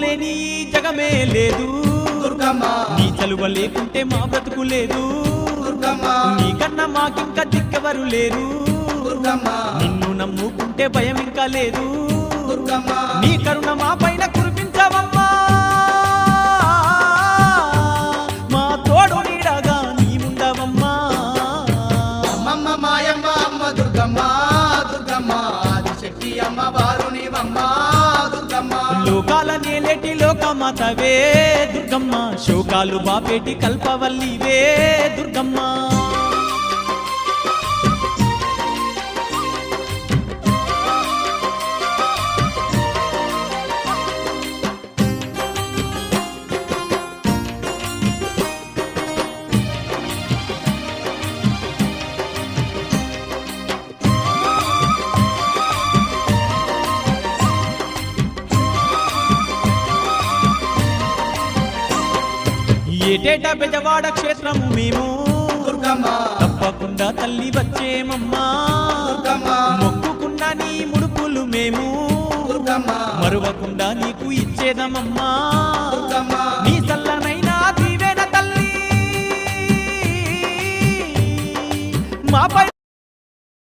లేని జగమే లేదు దుర్గమ్మ నీ చలువ లేకుంటే మా బ్రతుకు లేదు దుర్గమ్మ నీకన్నా మాకింకా దిక్కెవరు లేరు దుర్గమ్మ నిన్ను నమ్ముకుంటే భయం ఇంకా లేదు దుర్గమ్మ నీ కరుణ మా పైన కురిపించవమ్మా మా తోడు నీడగా నీవుండవమ్మా అమ్మమ్మ మాయమ్మ అమ్మ దుర్గమ్మ దుర్గమ్మ ఆదిశక్తి అమ్మ వారునివమ్మ దుర్గమ్మ లోకాల నేలేటి లోకమాతవే దుర్గమ్మ శోకాలు బాపేటి కల్పవల్లివే దుర్గమ్మ ఏటేటా బెజవాడ క్షేత్రము మేము దుర్గమ్మ తప్పకుండా తల్లి వచ్చేమమ్మా దుర్గమ్మ మొక్కుకున్న నీ ముడుపులు మేము దుర్గమ్మ మరువకుండా నీకు ఇచ్చేదమమ్మా దుర్గమ్మ నీ